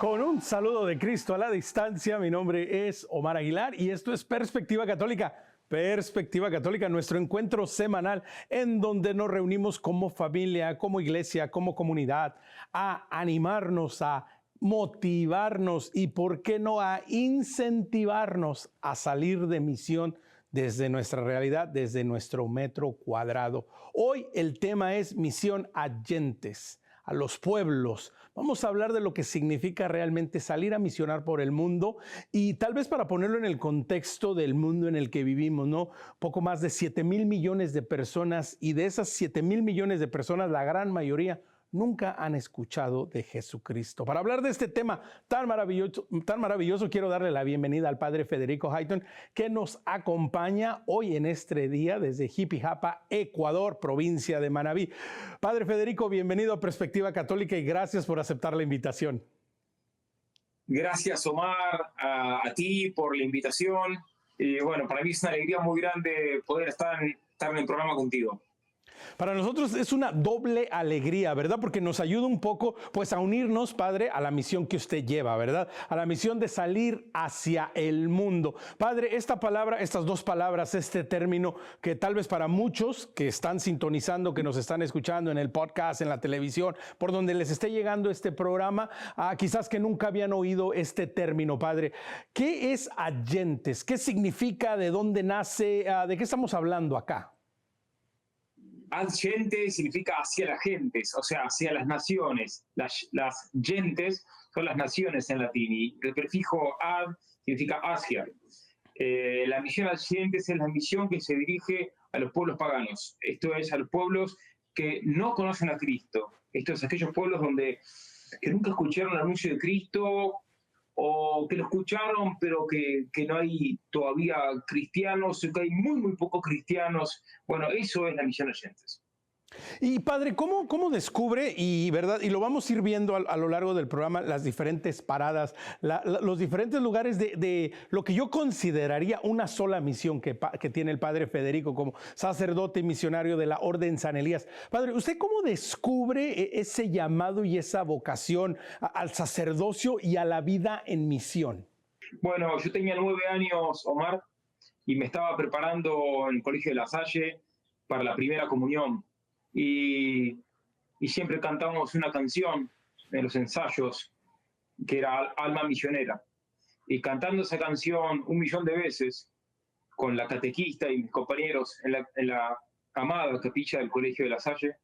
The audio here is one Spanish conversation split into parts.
Con un saludo de Cristo a la distancia, mi nombre es Omar Aguilar y esto es Perspectiva Católica. Perspectiva Católica, nuestro encuentro semanal en donde nos reunimos como familia, como iglesia, como comunidad, a animarnos, a motivarnos y, ¿por qué no?, a incentivarnos a salir de misión desde nuestra realidad, desde nuestro metro cuadrado. Hoy el tema es misión a gentes, a los pueblos. Vamos a hablar de lo que significa realmente salir a misionar por el mundo y tal vez para ponerlo en el contexto del mundo en el que vivimos, ¿no? Poco más de 7,000 millones de personas, y de esas 7,000 millones de personas, la gran mayoría nunca han escuchado de Jesucristo. Para hablar de este tema tan maravilloso, quiero darle la bienvenida al Padre Federico Hayton, que nos acompaña hoy en este día desde Jipijapa, Ecuador, provincia de Manabí. Padre Federico, bienvenido a Perspectiva Católica y gracias por aceptar la invitación. Gracias, Omar, a ti por la invitación. Y bueno, para mí es una alegría muy grande poder estar en el programa contigo. Para nosotros es una doble alegría, ¿verdad? Porque nos ayuda un poco, pues, a unirnos, Padre, a la misión que usted lleva, ¿verdad? A la misión de salir hacia el mundo. Padre, esta palabra, estas dos palabras, este término que tal vez para muchos que están sintonizando, que nos están escuchando en el podcast, en la televisión, por donde les esté llegando este programa, quizás que nunca habían oído este término, Padre. ¿Qué es agentes? ¿Qué significa? ¿De dónde nace? ¿De qué estamos hablando acá? Ad gente significa hacia las gentes, o sea, hacia las naciones. Las gentes son las naciones en latín y el prefijo ad significa hacia. La misión ad gentes es la misión que se dirige a los pueblos paganos, esto es, a los pueblos que no conocen a Cristo. Esto es, aquellos pueblos que nunca escucharon el anuncio de Cristo, o que lo escucharon, pero que no hay todavía cristianos, que hay muy pocos cristianos. Bueno, eso es la misión oyentes. Y Padre, ¿cómo descubre, y verdad, y lo vamos a ir viendo a lo largo del programa, las diferentes paradas, los diferentes lugares de lo que yo consideraría una sola misión que tiene el Padre Federico como sacerdote y misionario de la Orden San Elías? Padre, ¿usted cómo descubre ese llamado y esa vocación al sacerdocio y a la vida en misión? Bueno, yo tenía 9 años, Omar, y me estaba preparando en el Colegio de La Salle para la primera comunión. Y siempre cantábamos una canción en los ensayos que era Alma Misionera. Y cantando esa canción 1.000.000 de veces con la catequista y mis compañeros en la amada capilla del Colegio de La Salle,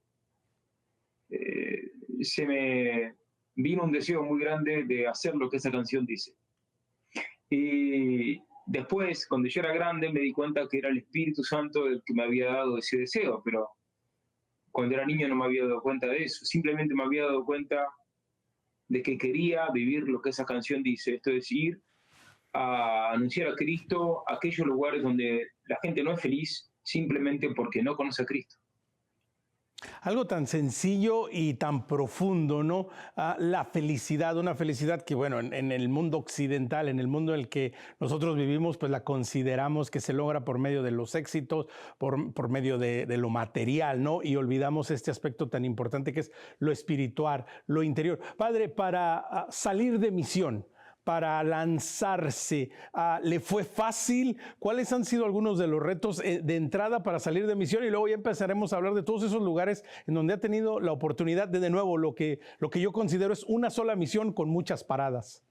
se me vino un deseo muy grande de hacer lo que esa canción dice. Y después, cuando yo era grande, me di cuenta que era el Espíritu Santo el que me había dado ese deseo, pero cuando era niño no me había dado cuenta de eso, simplemente me había dado cuenta de que quería vivir lo que esa canción dice, esto es, ir a anunciar a Cristo a aquellos lugares donde la gente no es feliz simplemente porque no conoce a Cristo. Algo tan sencillo y tan profundo, ¿no? La felicidad, una felicidad que, bueno, en el mundo occidental, en el mundo en el que nosotros vivimos, pues la consideramos que se logra por medio de los éxitos, por medio de lo material, ¿no? Y olvidamos este aspecto tan importante que es lo espiritual, lo interior. Padre, para salir de misión, para lanzarse, ¿le fue fácil? ¿Cuáles han sido algunos de los retos de entrada para salir de misión? Y luego ya empezaremos a hablar de todos esos lugares en donde ha tenido la oportunidad de nuevo, lo que yo considero es una sola misión con muchas paradas.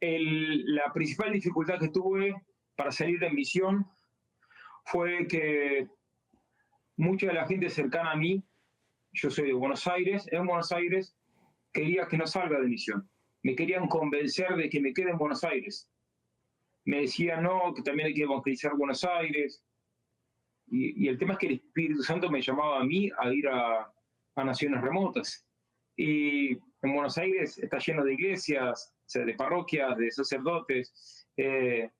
La principal dificultad que tuve para salir de misión fue que mucha de la gente cercana a mí, yo soy de Buenos Aires, en Buenos Aires, quería que no salga de misión. Me querían convencer de que me quede en Buenos Aires. Me decían, no, que también hay que evangelizar Buenos Aires. Y el tema es que el Espíritu Santo me llamaba a mí a ir a naciones remotas. Y en Buenos Aires está lleno de iglesias, o sea, de parroquias, de sacerdotes,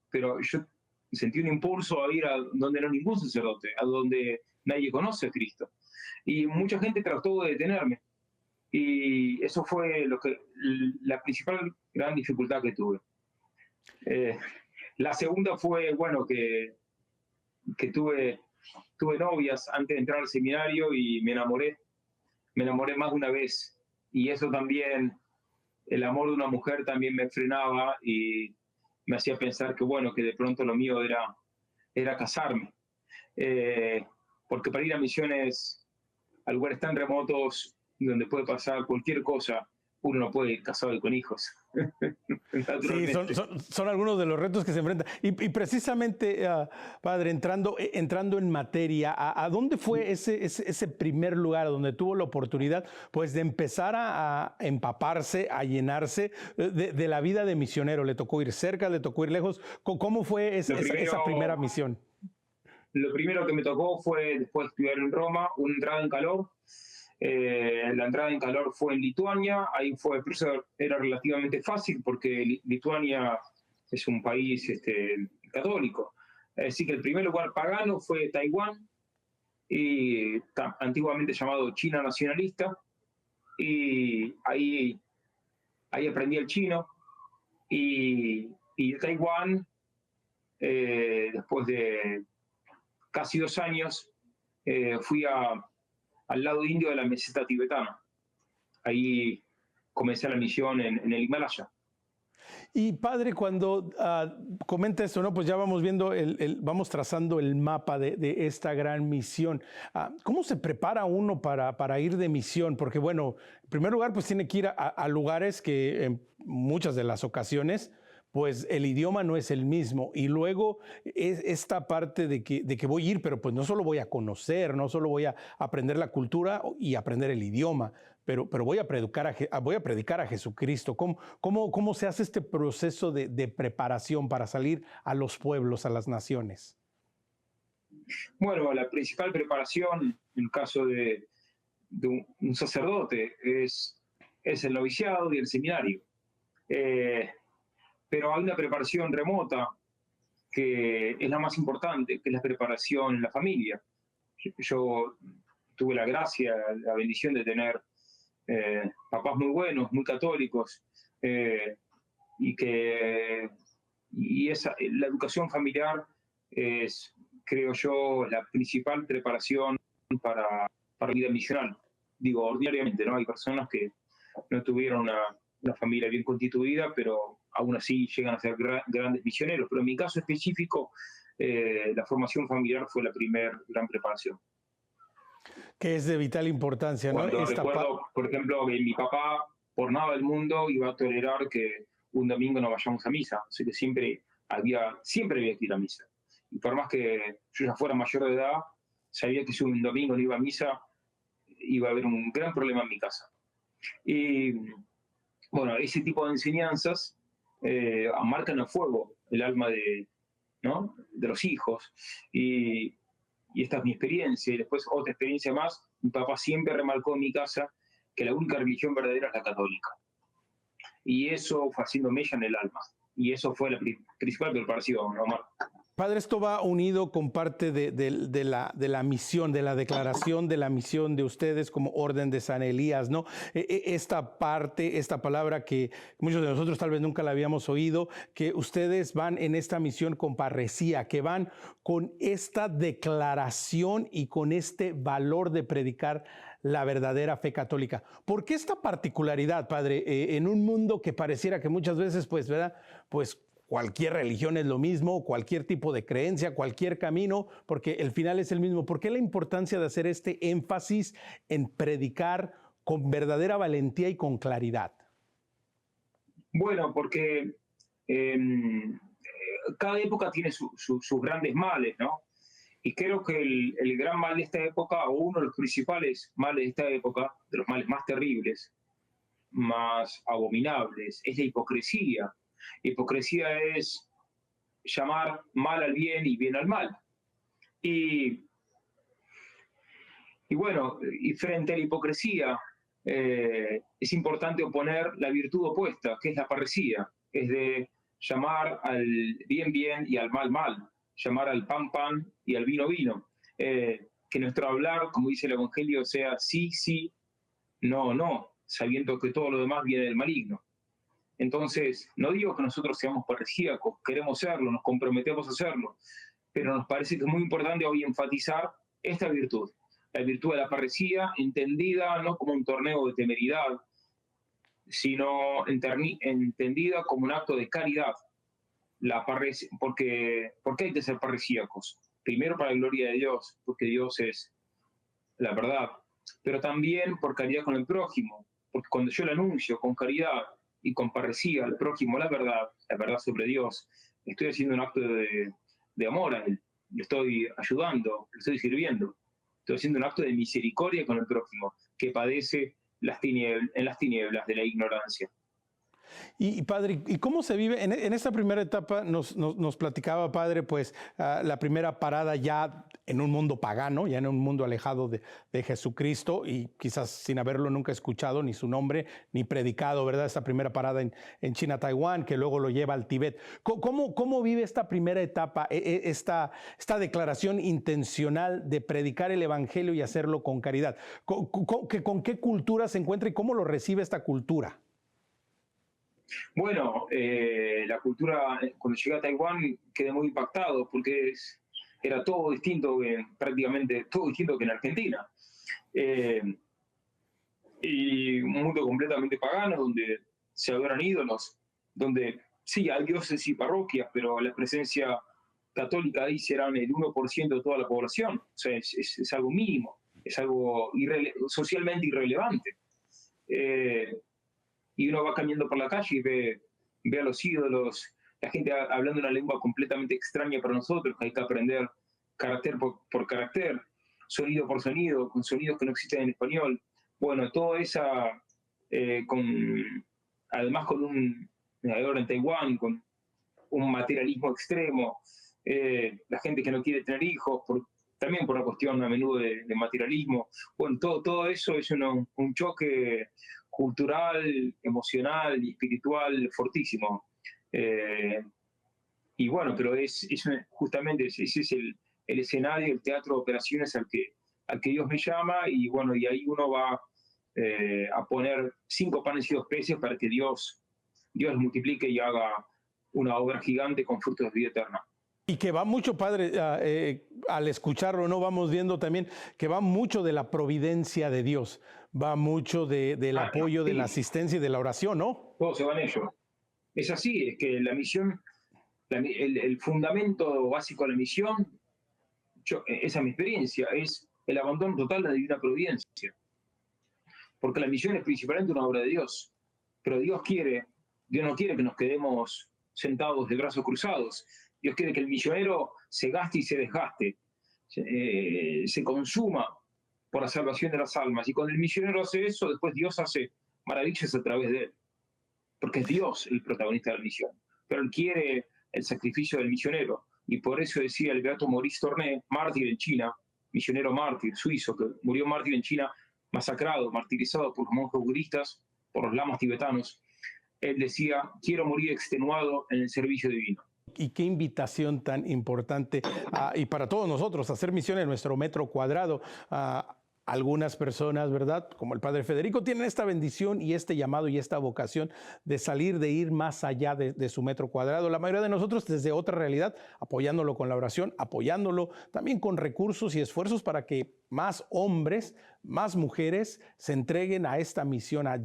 pero yo sentí un impulso a ir a donde no hay ningún sacerdote, a donde nadie conoce a Cristo. Y mucha gente trató de detenerme. Y eso fue la principal gran dificultad que tuve. La segunda fue, bueno, que tuve novias antes de entrar al seminario y me enamoré más de una vez. Y eso también el amor de una mujer también me frenaba y me hacía pensar que, bueno, que de pronto lo mío era casarme. Eh, Porque para ir a misiones a lugares tan remotos donde puede pasar cualquier cosa, uno no puede ir casado y con hijos. Sí, Naturalmente. son algunos de los retos que se enfrentan. Y precisamente, padre, entrando en materia, ¿a dónde fue ese primer lugar donde tuvo la oportunidad pues, de empezar a empaparse, a llenarse de la vida de misionero? ¿Le tocó ir cerca, le tocó ir lejos? ¿Cómo fue esa primera misión? Lo primero que me tocó fue, después de estudiar en Roma, una entrada en calor. La entrada en calor fue en Lituania, ahí fue, pero eso era relativamente fácil porque Lituania es un país católico. Así que el primer lugar pagano fue Taiwán, y antiguamente llamado China nacionalista, y ahí aprendí el chino, y de Taiwán, después de casi 2 años, fui al lado indio de la meseta tibetana. Ahí comencé la misión en el Himalaya. Y padre, cuando comenta esto, ¿no? Pues ya vamos viendo, vamos trazando el mapa de esta gran misión. ¿Cómo se prepara uno para ir de misión? Porque bueno, en primer lugar, pues tiene que ir a lugares que en muchas de las ocasiones, pues el idioma no es el mismo. Y luego es esta parte de que voy a ir, pero pues no solo voy a conocer, no solo voy a aprender la cultura y aprender el idioma, pero voy a predicar a Jesucristo. ¿Cómo se hace este proceso de preparación para salir a los pueblos, a las naciones? Bueno, la principal preparación en el caso de un sacerdote es el noviciado y el seminario. Eh, pero hay una preparación remota que es la más importante, que es la preparación en la familia. Yo tuve la gracia, la bendición de tener papás muy buenos, muy católicos, eh, y que la educación familiar es, creo yo, la principal preparación para la vida misional. Digo, ordinariamente, ¿no? Hay personas que no tuvieron una familia bien constituida, pero aún así llegan a ser grandes misioneros. Pero en mi caso específico, la formación familiar fue la primera gran preparación. Que es de vital importancia, ¿no? Cuando recuerdo, por ejemplo, que mi papá, por nada del mundo, iba a tolerar que un domingo no vayamos a misa. Así que siempre había que ir a misa. Y por más que yo ya fuera mayor de edad, sabía que si un domingo no iba a misa, iba a haber un gran problema en mi casa. Y bueno, ese tipo de enseñanzas marcan a fuego el alma ¿no? de los hijos. Y esta es mi experiencia. Y después otra experiencia más, mi papá siempre remarcó en mi casa que la única religión verdadera es la católica. Y eso fue haciendo mella en el alma. Y eso fue la principal preparación, Omar. Padre, esto va unido con parte de la misión, de la declaración de la misión de ustedes como Orden de San Elías, ¿no? Esta parte, esta palabra que muchos de nosotros tal vez nunca la habíamos oído, que ustedes van en esta misión con parresía, que van con esta declaración y con este valor de predicar la verdadera fe católica. ¿Por qué esta particularidad, padre, en un mundo que pareciera que muchas veces, pues, ¿verdad? Pues cualquier religión es lo mismo, cualquier tipo de creencia, cualquier camino, porque el final es el mismo. ¿Por qué la importancia de hacer este énfasis en predicar con verdadera valentía y con claridad? Bueno, porque cada época tiene sus grandes males, ¿no? Y creo que el gran mal de esta época, o uno de los principales males de esta época, de los males más terribles, más abominables, es la hipocresía. Hipocresía es llamar mal al bien y bien al mal. Y bueno, y frente a la hipocresía, es importante oponer la virtud opuesta, que es la parresía, es de llamar al bien bien y al mal mal, llamar al pan pan y al vino vino. Que nuestro hablar, como dice el Evangelio, sea sí, sí, no, no, sabiendo que todo lo demás viene del maligno. Entonces, no digo que nosotros seamos parresíacos, queremos serlo, nos comprometemos a hacerlo, pero nos parece que es muy importante hoy enfatizar esta virtud, la virtud de la parresía, entendida no como un torneo de temeridad, sino entendida como un acto de caridad. ¿Por qué hay que ser parresíacos? Primero para la gloria de Dios, porque Dios es la verdad, pero también por caridad con el prójimo, porque cuando yo le anuncio con caridad y con parresía al prójimo la verdad sobre Dios, estoy haciendo un acto de amor a él, le estoy ayudando, le estoy sirviendo, estoy haciendo un acto de misericordia con el prójimo que padece en las tinieblas de la ignorancia. Y padre, ¿y cómo se vive? En esta primera etapa nos platicaba, padre, pues la primera parada ya en un mundo pagano, ya en un mundo alejado de Jesucristo y quizás sin haberlo nunca escuchado, ni su nombre, ni predicado, ¿verdad? Esta primera parada en China, Taiwán, que luego lo lleva al Tíbet. ¿Cómo vive esta primera etapa, esta declaración intencional de predicar el Evangelio y hacerlo con caridad? ¿Con qué cultura se encuentra y cómo lo recibe esta cultura? Bueno, la cultura, cuando llegué a Taiwán, quedé muy impactado porque era todo distinto, prácticamente todo distinto que en Argentina. Eh, y un mundo completamente pagano, donde se adoran ídolos, donde sí, hay dioses y parroquias, pero la presencia católica ahí serán el 1% de toda la población. O sea, es algo mínimo, es algo socialmente irrelevante. Eh, y uno va caminando por la calle y ve a los ídolos, la gente hablando una lengua completamente extraña para nosotros, que hay que aprender carácter por carácter, sonido por sonido, con sonidos que no existen en español. Bueno, todo esa, además con ahora en Taiwán, con un materialismo extremo, la gente que no quiere tener hijos, también por una cuestión a menudo de materialismo. Bueno, todo eso es un choque cultural, emocional y espiritual fortísimo. Y bueno, pero justamente ese es el escenario, el teatro de operaciones al que Dios me llama, y bueno, y ahí uno va a poner 5 panes y 2 peces para que Dios multiplique y haga una obra gigante con frutos de vida eterna. Y que va mucho, padre, al escucharlo, ¿no? Vamos viendo también que va mucho de la providencia de Dios, va mucho del apoyo, sí, de la asistencia y de la oración, ¿no? todo se va en ello. Es así, es que la misión, el fundamento básico de la misión, esa es mi experiencia, es el abandono total de la divina providencia. Porque la misión es principalmente una obra de Dios. Pero Dios no quiere que nos quedemos sentados de brazos cruzados. Dios quiere que el misionero se gaste y se desgaste, se consuma por la salvación de las almas. Y cuando el misionero hace eso, después Dios hace maravillas a través de él. Porque es Dios el protagonista de la misión. Pero él quiere el sacrificio del misionero. Y por eso decía el beato Maurice Torné, mártir en China, misionero mártir suizo, que murió mártir en China, masacrado, martirizado por los monjes budistas, por los lamas tibetanos. Él decía, quiero morir extenuado en el servicio divino. Y qué invitación tan importante y para todos nosotros, hacer misión en nuestro metro cuadrado. Algunas personas, ¿verdad? Como el padre Federico, tienen esta bendición y este llamado y esta vocación de salir, de ir más allá de su metro cuadrado. La mayoría de nosotros desde otra realidad, apoyándolo con la oración, apoyándolo también con recursos y esfuerzos para que más hombres, más mujeres se entreguen a esta misión, a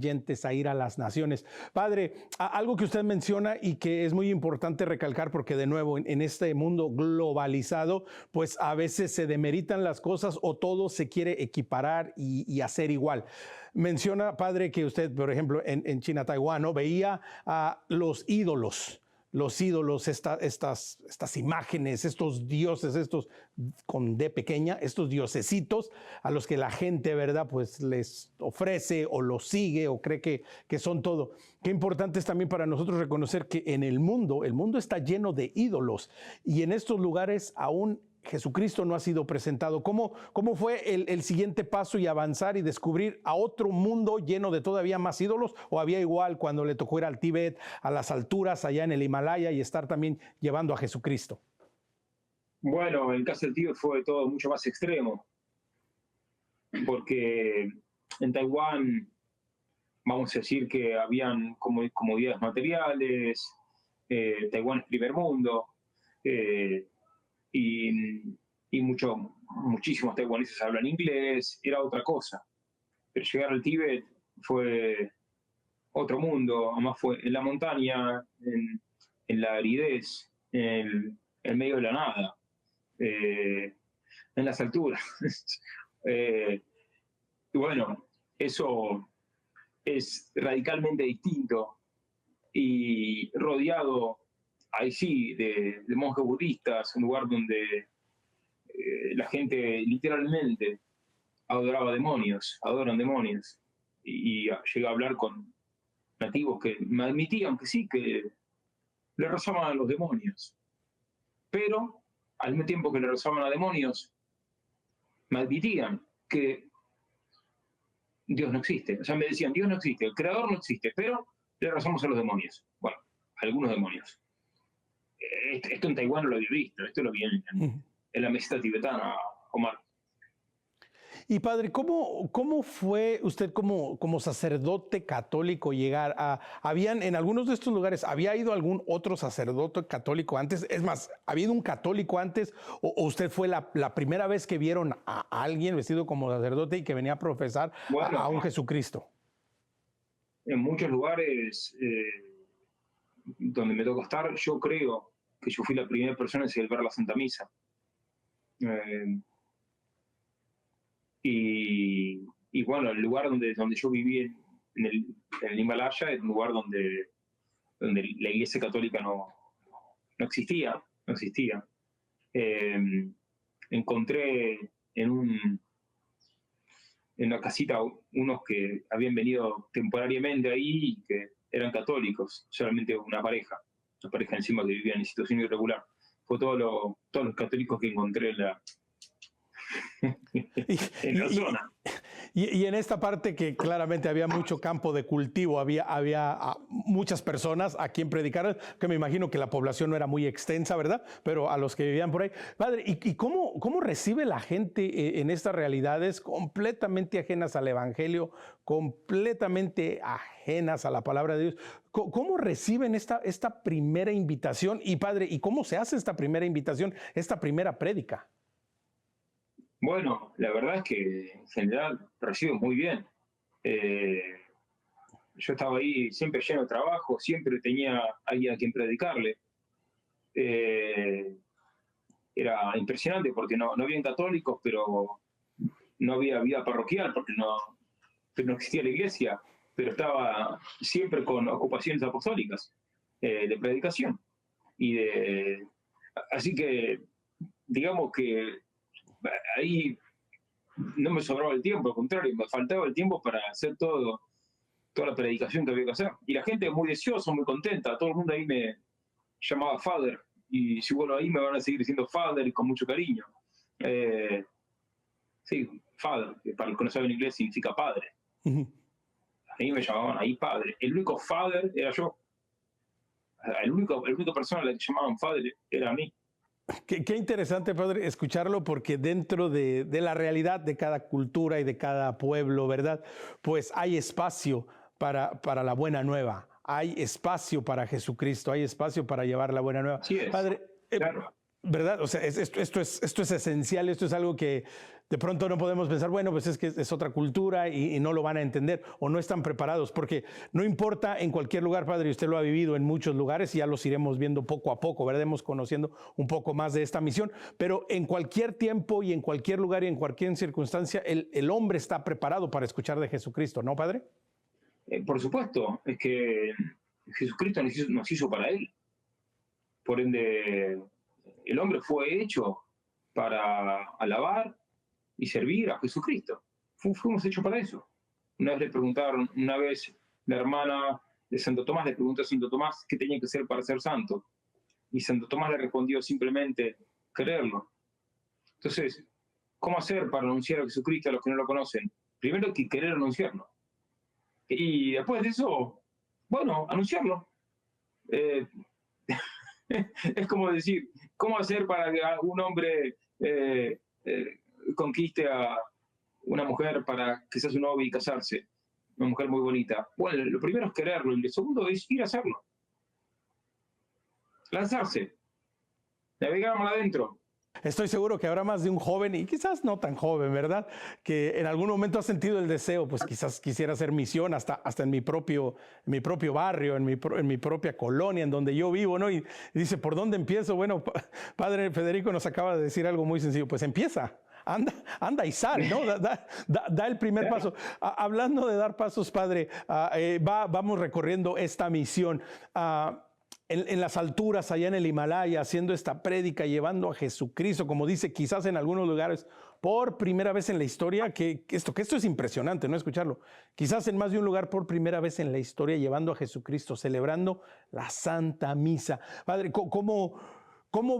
ir a las naciones. Padre, algo que usted menciona y que es muy importante recalcar, porque de nuevo en este mundo globalizado, pues a veces se demeritan las cosas o todo se quiere equiparar y hacer igual. Menciona, padre, que usted, por ejemplo, en China, Taiwán, ¿no? Veía a los ídolos, estas imágenes, estos dioses, estos con D pequeña, estos diosesitos a los que la gente, ¿verdad? Pues les ofrece o los sigue o cree que son todo. Qué importante es también para nosotros reconocer que en el mundo está lleno de ídolos y en estos lugares aún Jesucristo no ha sido presentado. ¿Cómo fue el siguiente paso y avanzar y descubrir a otro mundo lleno de todavía más ídolos? ¿O había igual cuando le tocó ir al Tíbet, a las alturas, allá en el Himalaya y estar también llevando a Jesucristo? Bueno, en el caso del Tíbet fue todo mucho más extremo, porque en Taiwán, vamos a decir que habían comodidades materiales, Taiwán es primer mundo, y muchísimos taiwaneses hablan inglés, era otra cosa. Pero llegar al Tíbet fue otro mundo, además fue en la montaña, en la aridez, en medio de la nada, en las alturas. Y bueno, eso es radicalmente distinto y rodeado, ahí sí, de monjes budistas, un lugar donde la gente literalmente adoran demonios. Y llegué a hablar con nativos que me admitían que sí, que le rezaban a los demonios. Pero al mismo tiempo que le rezaban a demonios, me admitían que Dios no existe. O sea, me decían, Dios no existe, el creador no existe, pero le rezamos a los demonios. Bueno, a algunos demonios. Esto en Taiwán no lo había visto, esto lo vi en la meseta tibetana, Omar. Y padre, ¿cómo fue usted como sacerdote católico llegar a... ¿Habían en algunos de estos lugares, había ido algún otro sacerdote católico antes? Es más, ¿había ido un católico antes o usted fue la primera vez que vieron a alguien vestido como sacerdote y que venía a profesar a un Jesucristo? En muchos lugares donde me tocó estar, yo creo que yo fui la primera persona en celebrar la Santa Misa. Y bueno, el lugar donde yo viví en el Himalaya es un lugar donde la Iglesia Católica no existía. Encontré en una casita unos que habían venido temporariamente ahí y que eran católicos, solamente una pareja encima que vivía en situación irregular. Fue todos los católicos que encontré en la zona. Y en esta parte que claramente había mucho campo de cultivo, había muchas personas a quien predicar, que me imagino que la población no era muy extensa, ¿verdad? Pero a los que vivían por ahí. Padre, ¿y cómo recibe la gente en estas realidades completamente ajenas al Evangelio, completamente ajenas a la palabra de Dios? ¿Cómo reciben esta primera invitación? Y padre, ¿y cómo se hace esta primera invitación, esta primera prédica? Bueno, la verdad es que en general recibo muy bien. Yo estaba ahí siempre lleno de trabajo, siempre tenía alguien a quien predicarle. Era impresionante porque no habían católicos, pero no había vida parroquial porque no existía la iglesia, pero estaba siempre con ocupaciones apostólicas de predicación. Así que, digamos que ahí no me sobraba el tiempo, al contrario, me faltaba el tiempo para hacer toda la predicación que había que hacer. Y la gente muy deseosa, muy contenta, todo el mundo ahí me llamaba Father, y si bueno, ahí me van a seguir diciendo Father con mucho cariño. Sí, Father, que para los que no saben inglés significa padre. Ahí me llamaban ahí padre. El único Father era yo. La única persona a la que llamaban Father era a mí. Qué interesante, padre, escucharlo, porque dentro de la realidad de cada cultura y de cada pueblo, ¿verdad? Pues hay espacio para la buena nueva, hay espacio para Jesucristo, hay espacio para llevar la buena nueva. Sí es, padre, claro. ¿verdad? O sea, esto es esencial, esto es algo que de pronto no podemos pensar, bueno, pues es que es otra cultura y no lo van a entender o no están preparados, porque no importa en cualquier lugar, padre, y usted lo ha vivido en muchos lugares y ya los iremos viendo poco a poco, ¿verdad? Iremos conociendo un poco más de esta misión, pero en cualquier tiempo y en cualquier lugar y en cualquier circunstancia, el hombre está preparado para escuchar de Jesucristo, ¿no, padre? Por supuesto, es que Jesucristo nos hizo para Él. Por ende, el hombre fue hecho para alabar y servir a Jesucristo. Fuimos hechos para eso. Una vez le preguntaron, la hermana de Santo Tomás le preguntó a Santo Tomás qué tenía que hacer para ser santo. Y Santo Tomás le respondió simplemente, creerlo. Entonces, ¿cómo hacer para anunciar a Jesucristo a los que no lo conocen? Primero hay que querer anunciarlo. Y después de eso, bueno, anunciarlo. Es como decir, ¿cómo hacer para que un hombre conquiste a una mujer para que sea su novia y casarse? Una mujer muy bonita. Bueno, lo primero es quererlo y lo segundo es ir a hacerlo. Lanzarse. Navegar más adentro. Estoy seguro que habrá más de un joven, y quizás no tan joven, ¿verdad? Que en algún momento ha sentido el deseo, pues quizás quisiera hacer misión hasta en mi propio barrio, en mi propia colonia, en donde yo vivo, ¿no? Y dice, ¿por dónde empiezo? Bueno, Padre Federico nos acaba de decir algo muy sencillo, pues empieza. Anda y sal, ¿no? Da el primer paso. Hablando de dar pasos, Padre, vamos recorriendo esta misión. En las alturas, allá en el Himalaya, haciendo esta prédica, llevando a Jesucristo, como dice, quizás en algunos lugares, por primera vez en la historia, que esto es impresionante, ¿no? Escucharlo. Quizás en más de un lugar, por primera vez en la historia, llevando a Jesucristo, celebrando la Santa Misa. Padre, ¿cómo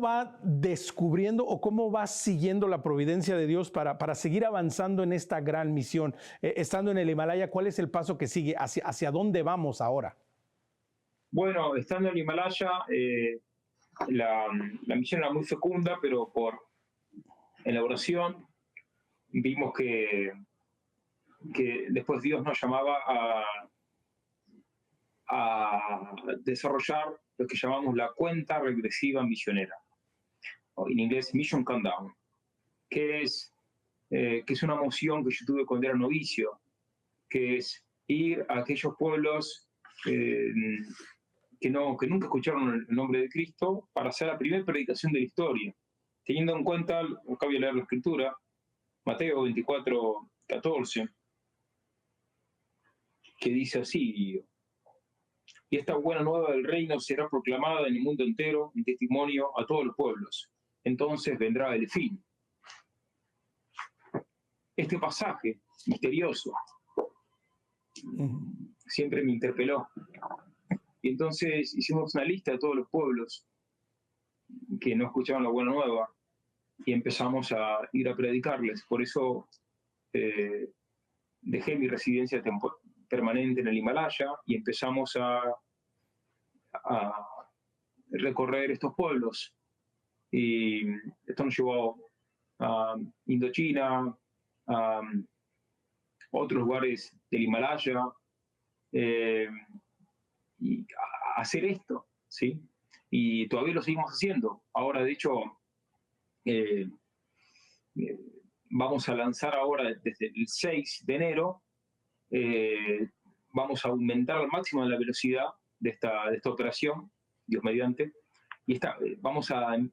va descubriendo o cómo va siguiendo la providencia de Dios para seguir avanzando en esta gran misión? Estando en el Himalaya, ¿cuál es el paso que sigue? ¿Hacia dónde vamos ahora? Bueno, estando en el Himalaya, la misión era muy fecunda, pero por elaboración vimos que después Dios nos llamaba a desarrollar lo que llamamos la cuenta regresiva misionera, o en inglés Mission Countdown, que es una moción que yo tuve cuando era novicio, que es ir a aquellos pueblos que nunca escucharon el nombre de Cristo para hacer la primera predicación de la historia, teniendo en cuenta, acá voy a leer la escritura, Mateo 24:14, que dice así: y esta buena nueva del reino será proclamada en el mundo entero en testimonio a todos los pueblos. Entonces vendrá el fin. Este pasaje misterioso siempre me interpeló. Y entonces hicimos una lista de todos los pueblos que no escuchaban la buena nueva y empezamos a ir a predicarles. Por eso dejé mi residencia permanente en el Himalaya y empezamos a recorrer estos pueblos. Y esto nos llevó a Indochina, a otros lugares del Himalaya, y a hacer esto, ¿sí? Y todavía lo seguimos haciendo. Ahora, de hecho, vamos a lanzar ahora desde el 6 de enero, vamos a aumentar al máximo la velocidad de esta operación, Dios mediante, y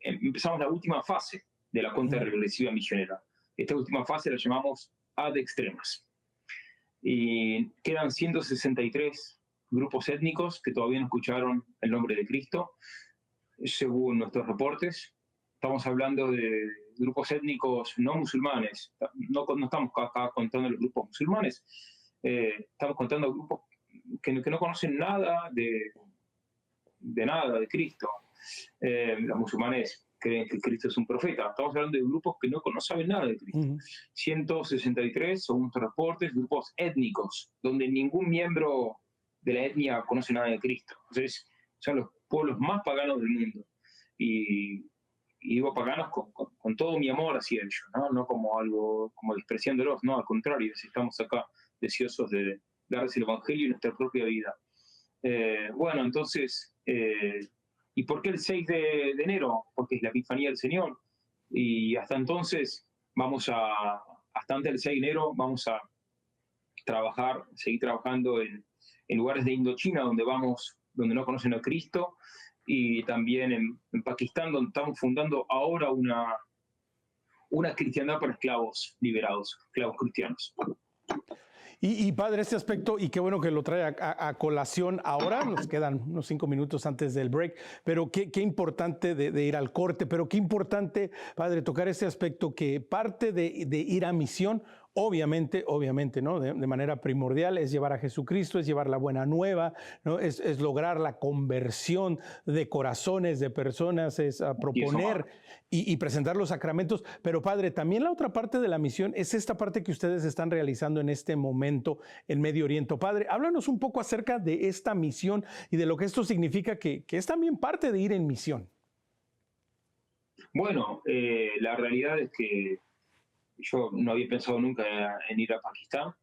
empezamos la última fase de la cuenta regresiva misionera. Esta última fase la llamamos ad extremas. Y quedan 163 grupos étnicos que todavía no escucharon el nombre de Cristo, según nuestros reportes. Estamos hablando de grupos étnicos no musulmanes. No estamos acá contando los grupos musulmanes. Estamos contando grupos que no conocen nada de Cristo. Los musulmanes creen que Cristo es un profeta. Estamos hablando de grupos que no saben nada de Cristo. 163, según nuestros reportes, grupos étnicos, donde ningún miembro de la etnia conoce nada de Cristo. Entonces, son los pueblos más paganos del mundo. Y digo paganos con todo mi amor hacia ellos, no como algo, como despreciándolos, no, al contrario, si estamos acá deseosos de darles el Evangelio en nuestra propia vida. Bueno, entonces, ¿y por qué el 6 de enero? Porque es la Epifanía del Señor. Y hasta entonces, hasta antes del 6 de enero, vamos a seguir trabajando en lugares de Indochina donde no conocen a Cristo, y también en Pakistán, donde estamos fundando ahora una cristiandad para esclavos liberados, esclavos cristianos. Y padre, este aspecto, y qué bueno que lo trae a colación ahora, nos quedan unos 5 minutos antes del break, pero qué importante de ir al corte, pero qué importante, padre, tocar este aspecto, que parte de ir a misión, obviamente, ¿no? De manera primordial, es llevar a Jesucristo, es llevar la buena nueva, ¿no? Es lograr la conversión de corazones, de personas, es proponer y presentar los sacramentos. Pero padre, también la otra parte de la misión es esta parte que ustedes están realizando en este momento en Medio Oriente. Padre, háblanos un poco acerca de esta misión y de lo que esto significa, que es también parte de ir en misión. Bueno, la realidad es que yo no había pensado nunca en ir a Pakistán,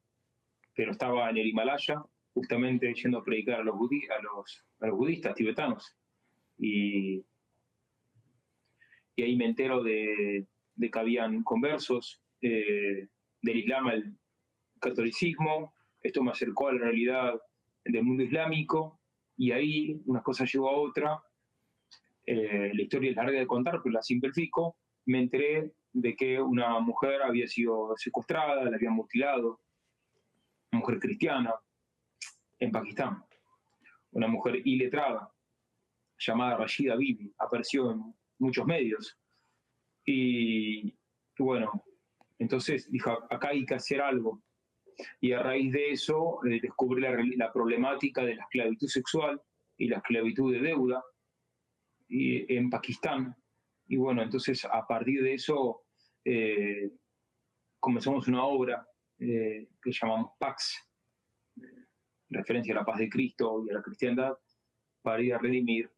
pero estaba en el Himalaya, justamente yendo a predicar a los budistas tibetanos. Y y ahí me entero de que habían conversos del Islam al catolicismo. Esto me acercó a la realidad del mundo islámico, y ahí una cosa llevó a otra. La historia es larga de contar, pero la simplifico. Me enteré de que una mujer había sido secuestrada, la habían mutilado, una mujer cristiana, en Pakistán. Una mujer iletrada, llamada Rashida Bibi, apareció en muchos medios. Y bueno, entonces dije, acá hay que hacer algo. Y a raíz de eso descubrí la problemática de la esclavitud sexual y la esclavitud de deuda en Pakistán. Y bueno, entonces a partir de eso comenzamos una obra que llamamos Pax, referencia a la paz de Cristo y a la cristiandad, para ir a redimir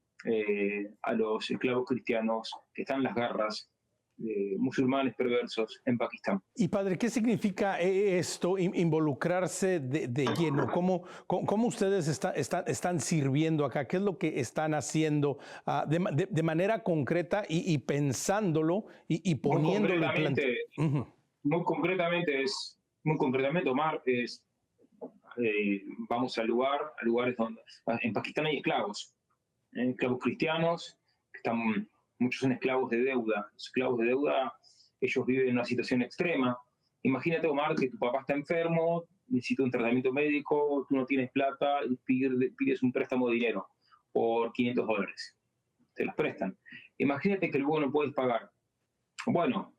a los esclavos cristianos que están en las garras de musulmanes perversos en Pakistán. Y padre, ¿qué significa esto, involucrarse de lleno? ¿Cómo ustedes están sirviendo acá? ¿Qué es lo que están haciendo de manera concreta y pensándolo y poniéndolo en planta? Muy concretamente, Omar, vamos a lugares donde en Pakistán hay esclavos cristianos, muchos son esclavos de deuda. Los esclavos de deuda, ellos viven en una situación extrema. Imagínate, Omar, que tu papá está enfermo, necesita un tratamiento médico, tú no tienes plata y pides un préstamo de dinero por $500. Te los prestan. Imagínate que luego no puedes pagar. Bueno,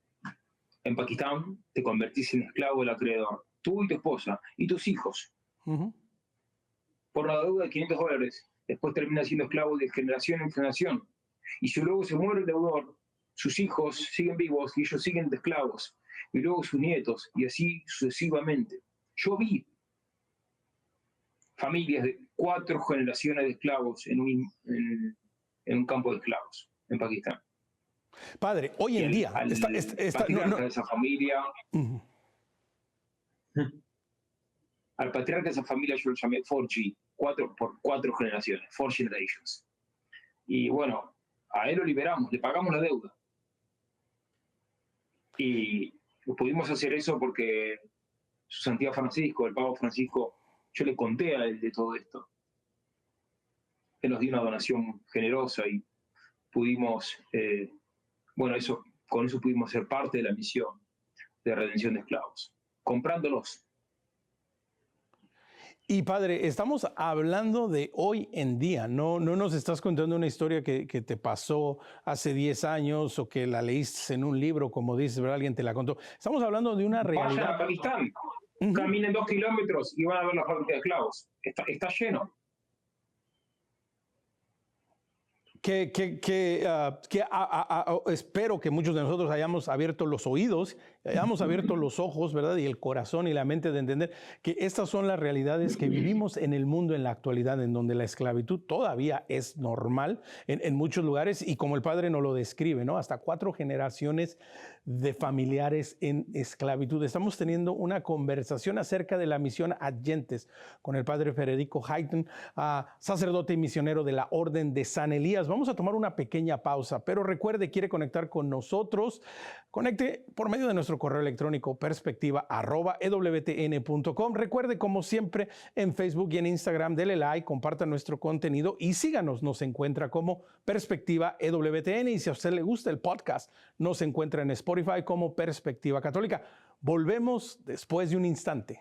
en Pakistán te convertís en esclavo del acreedor, tú y tu esposa y tus hijos. Por la deuda de $500, después termina siendo esclavo de generación en generación. Y si luego se muere el deudor, sus hijos siguen vivos y ellos siguen de esclavos. Y luego sus nietos, y así sucesivamente. Yo vi familias de 4 generaciones de esclavos en un campo de esclavos en Pakistán. Padre, hoy en día... de esa familia... Al patriarca de esa familia yo lo llamé 4G, 4 generaciones, 4 generations. Y bueno, a él lo liberamos, le pagamos la deuda. Y pudimos hacer eso porque su santidad Francisco, el Papa Francisco, yo le conté a él de todo esto. Él nos dio una donación generosa y pudimos, con eso pudimos ser parte de la misión de redención de esclavos, comprándolos. Y padre, estamos hablando de hoy en día, no nos estás contando una historia que te pasó hace 10 años o que la leíste en un libro, como dices, ¿verdad? Alguien te la contó. Estamos hablando de una realidad. Vayan a Pakistán, caminen 2 kilómetros y van a ver la fábrica de esclavos. Está lleno. Espero que muchos de nosotros hayamos abierto los oídos, hayamos abierto los ojos, ¿verdad? Y el corazón y la mente de entender que estas son las realidades que vivimos en el mundo en la actualidad, en donde la esclavitud todavía es normal en muchos lugares y como el padre nos lo describe, ¿no? Hasta 4 generaciones de familiares en esclavitud. Estamos teniendo una conversación acerca de la misión Adyentes con el padre Federico Hayton, sacerdote y misionero de la Orden de San Elías. Vamos a tomar una pequeña pausa, pero recuerde, quiere conectar con nosotros, conecte por medio de nuestro correo electrónico perspectiva@ewtn.com. Recuerde, como siempre, en Facebook y en Instagram, dele like, comparta nuestro contenido y síganos. Nos encuentra como Perspectiva EWTN y si a usted le gusta el podcast, nos encuentra en Spotify como Perspectiva Católica. Volvemos después de un instante.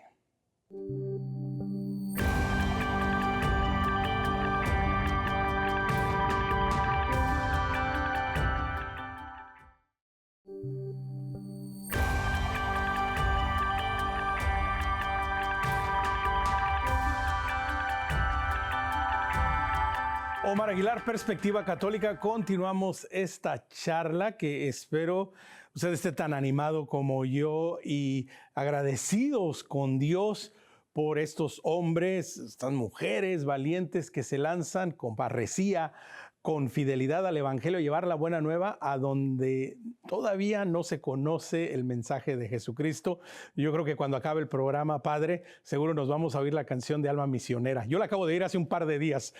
Omar Aguilar, Perspectiva Católica. Continuamos esta charla que espero usted esté tan animado como yo y agradecidos con Dios por estos hombres, estas mujeres valientes que se lanzan con parresía con fidelidad al Evangelio, llevar la buena nueva a donde todavía no se conoce el mensaje de Jesucristo. Yo creo que cuando acabe el programa, Padre, seguro nos vamos a oír la canción de Alma Misionera. Yo la acabo de ir hace un par de días.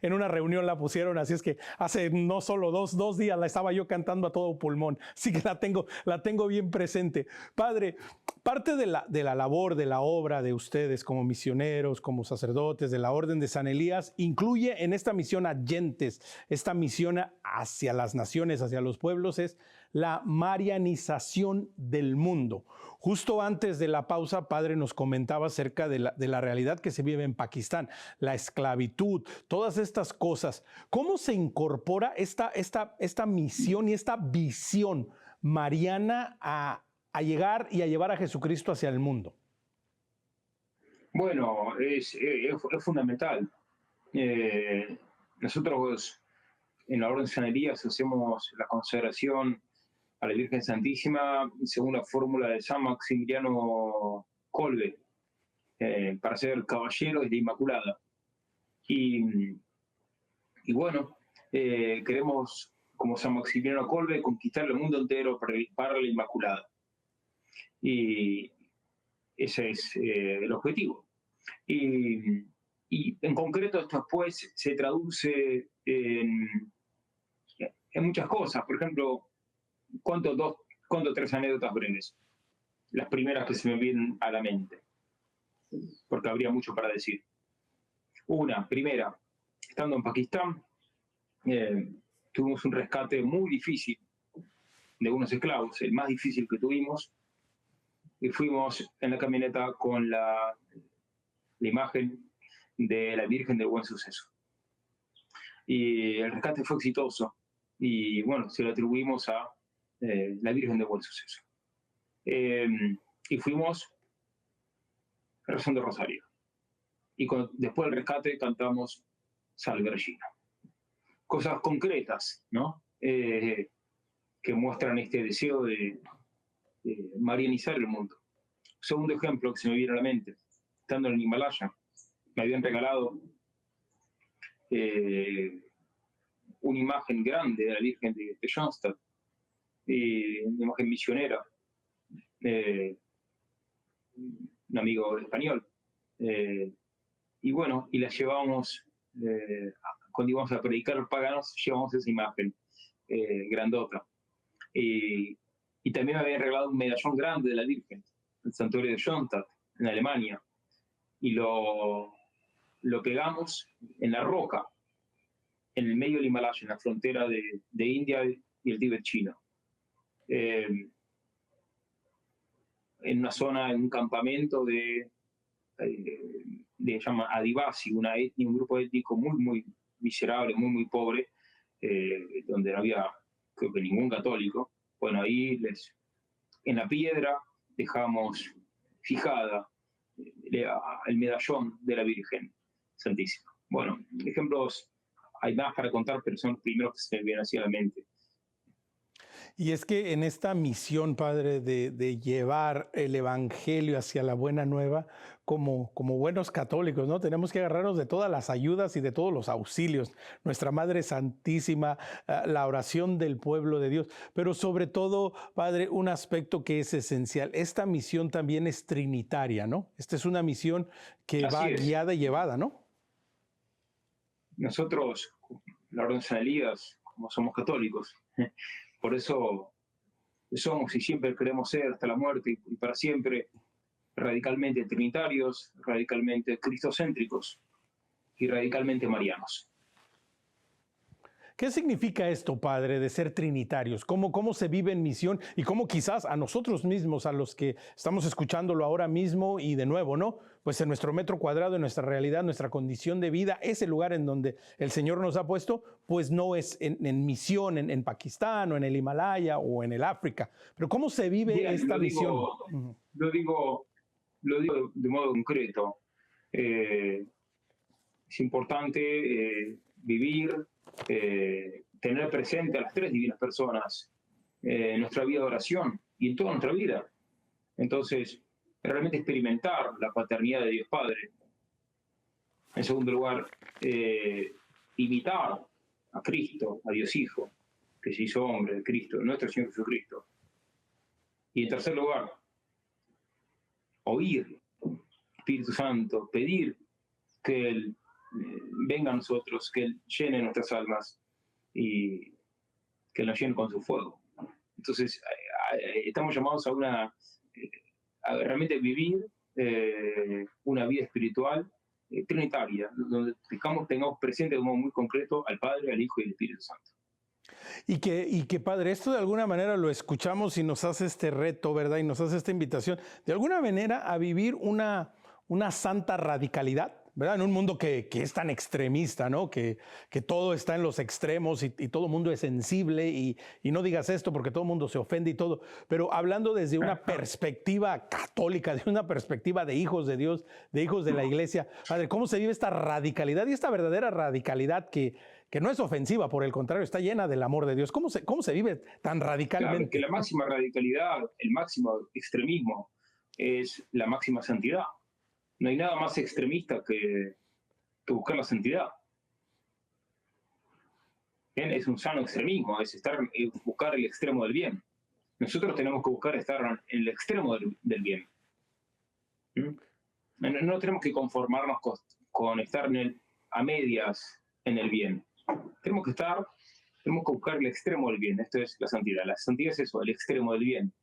En una reunión la pusieron, así es que hace no solo dos días la estaba yo cantando a todo pulmón. Así que la tengo bien presente. Padre, parte de la labor, de la obra de ustedes como misioneros, como sacerdotes de la Orden de San Elías, incluye en esta misión Allentes, esta misión hacia las naciones, hacia los pueblos, es la marianización del mundo. Justo antes de la pausa, Padre, nos comentaba acerca de la realidad que se vive en Pakistán, la esclavitud, todas estas cosas. ¿Cómo se incorpora esta misión y esta visión mariana a llegar y a llevar a Jesucristo hacia el mundo? Bueno, es fundamental. Nosotros en la Orden de San Elías hacemos la consagración a la Virgen Santísima según la fórmula de San Maximiliano Kolbe, para ser caballero de la Inmaculada. Y bueno, queremos, como San Maximiliano Kolbe, conquistar el mundo entero para la Inmaculada. Y ese es el objetivo. Y en concreto esto después se traduce en muchas cosas. Por ejemplo, cuento tres anécdotas breves, las primeras que se me vienen a la mente, porque habría mucho para decir. Primera, estando en Pakistán, tuvimos un rescate muy difícil de unos esclavos, el más difícil que tuvimos, y fuimos en la camioneta con la imagen de la Virgen del Buen Suceso. Y el rescate fue exitoso, y bueno, se lo atribuimos a la Virgen del Buen Suceso. Y fuimos rezando rosario. Y después del rescate cantamos Salve Regina. Cosas concretas, ¿no? Que muestran este deseo de marianizar el mundo. Segundo ejemplo que se me viene a la mente, estando en el Himalaya, me habían regalado una imagen grande de la Virgen de Schoenstatt, una imagen misionera, un amigo español. Y bueno, y la llevamos, cuando íbamos a predicar a los paganos, llevamos esa imagen grandota. Y también me habían regalado un medallón grande de la Virgen, el santuario de Schoenstatt, en Alemania. Y lo pegamos en la roca, en el medio del Himalaya, en la frontera de India y el Tíbet chino. En una zona, en un campamento de llama Adivasi, una etnia, un grupo étnico muy miserable, muy pobre, donde no había, creo que ningún católico. Bueno, ahí en la piedra dejamos fijada el medallón de la Virgen Santísima. Bueno, ejemplos hay más para contar, pero son los primeros que se me vienen así a la mente. Y es que en esta misión, Padre, de llevar el Evangelio hacia la buena nueva, como buenos católicos, ¿no? Tenemos que agarrarnos de todas las ayudas y de todos los auxilios. Nuestra Madre Santísima, la oración del pueblo de Dios. Pero sobre todo, Padre, un aspecto que es esencial. Esta misión también es trinitaria, ¿no? Esta es una misión que va guiada y llevada, ¿no? Nosotros, la Orden de San Elías, como somos católicos, por eso somos y siempre queremos ser hasta la muerte y para siempre radicalmente trinitarios, radicalmente cristocéntricos y radicalmente marianos. ¿Qué significa esto, Padre, de ser trinitarios? ¿Cómo se vive en misión? Y cómo quizás a nosotros mismos, a los que estamos escuchándolo ahora mismo y de nuevo, ¿no? Pues en nuestro metro cuadrado, en nuestra realidad, nuestra condición de vida, ese lugar en donde el Señor nos ha puesto, pues no es en misión en Pakistán o en el Himalaya o en el África. Pero ¿cómo se vive esta misión? Lo digo de modo concreto. Es importante vivir, tener presente a las tres divinas personas en nuestra vida de oración y en toda nuestra vida. Entonces, realmente experimentar la paternidad de Dios Padre. En segundo lugar, imitar a Cristo, a Dios Hijo, que se hizo hombre, de Cristo, nuestro Señor Jesucristo. Y en tercer lugar, oír, Espíritu Santo, pedir que Él venga a nosotros, que Él llene nuestras almas y que nos llene con su fuego. Entonces, estamos llamados a realmente vivir una vida espiritual trinitaria, donde tengamos presente de modo muy concreto al Padre, al Hijo y al Espíritu Santo. Y que Padre, esto de alguna manera lo escuchamos y nos hace este reto, ¿verdad? Y nos hace esta invitación, de alguna manera, a vivir una santa radicalidad, ¿verdad? En un mundo que es tan extremista, ¿no? Que todo está en los extremos y todo el mundo es sensible y no digas esto porque todo el mundo se ofende y todo. Pero hablando desde una perspectiva católica, de una perspectiva de hijos de Dios, de hijos de la iglesia, Padre, ¿cómo se vive esta radicalidad y esta verdadera radicalidad que no es ofensiva, por el contrario, está llena del amor de Dios? ¿Cómo se vive tan radicalmente? Claro, que la máxima radicalidad, el máximo extremismo es la máxima santidad. No hay nada más extremista que buscar la santidad. Bien, es un sano extremismo, es buscar el extremo del bien. Nosotros tenemos que buscar estar en el extremo del bien. No tenemos que conformarnos con estar a medias en el bien. Tenemos que buscar el extremo del bien. Esto es la santidad. La santidad es eso, el extremo del bien.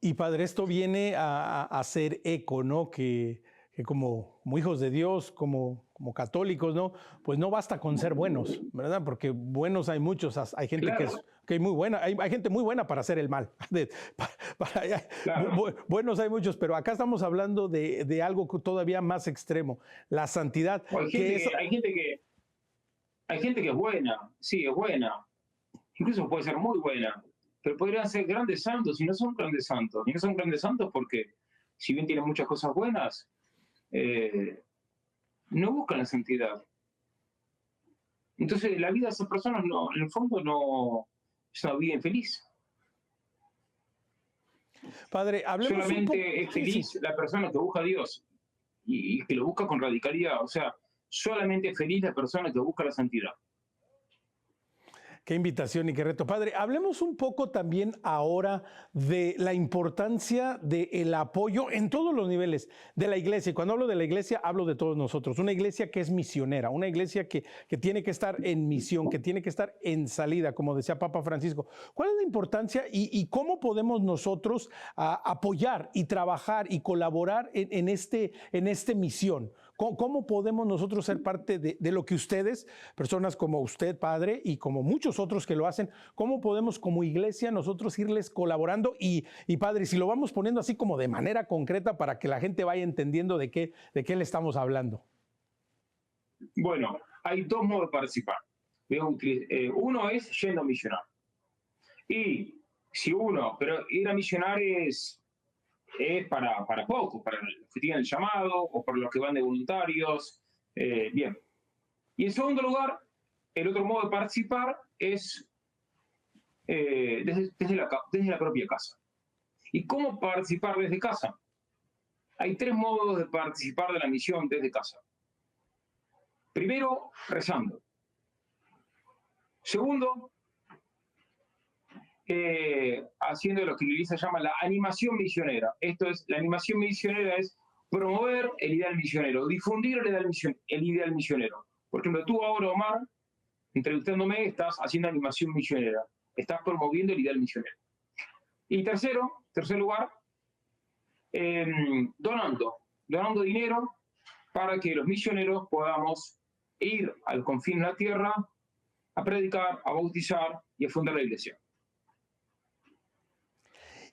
Y Padre, esto viene a hacer eco, ¿no? Que como hijos de Dios, como católicos, ¿no? Pues no basta con ser buenos, ¿verdad? Porque buenos hay muchos, hay gente que es muy buena, hay gente muy buena para hacer el mal. Buenos hay muchos, pero acá estamos hablando de algo todavía más extremo, la santidad. Hay gente que es buena, sí, es buena, incluso puede ser muy buena, pero podrían ser grandes santos y no son grandes santos. Y no son grandes santos porque, si bien tienen muchas cosas buenas, no buscan la santidad. Entonces, la vida de esas personas, en el fondo, no es una vida infeliz. Padre, hablemos solamente es feliz la persona que busca a Dios y que lo busca con radicalidad. O sea, solamente es feliz la persona que busca la santidad. Qué invitación y qué reto. Padre, hablemos un poco también ahora de la importancia del apoyo en todos los niveles de la iglesia. Y cuando hablo de la iglesia, hablo de todos nosotros. Una iglesia que es misionera, una iglesia que tiene que estar en misión, que tiene que estar en salida, como decía Papa Francisco. ¿Cuál es la importancia y cómo podemos nosotros apoyar y trabajar y colaborar en este misión? ¿Cómo podemos nosotros ser parte de lo que ustedes, personas como usted, Padre, y como muchos otros que lo hacen, cómo podemos como iglesia nosotros irles colaborando? Y Padre, si lo vamos poniendo así como de manera concreta para que la gente vaya entendiendo de qué le estamos hablando. Bueno, hay dos modos de participar. Uno es yendo a misionar. Y si pero ir a misionar es para pocos, para los que tienen el llamado o para los que van de voluntarios. Bien. Y en segundo lugar, el otro modo de participar es desde la propia casa. ¿Y cómo participar desde casa? Hay tres modos de participar de la misión desde casa. Primero, rezando. Segundo, haciendo lo que la Iglesia llama la animación misionera. La animación misionera es promover el ideal misionero, difundir el ideal misionero. Por ejemplo, tú ahora, Omar, entrevistándome, estás haciendo animación misionera, estás promoviendo el ideal misionero. Y tercer lugar, donando dinero para que los misioneros podamos ir al confín de la tierra a predicar, a bautizar y a fundar la iglesia.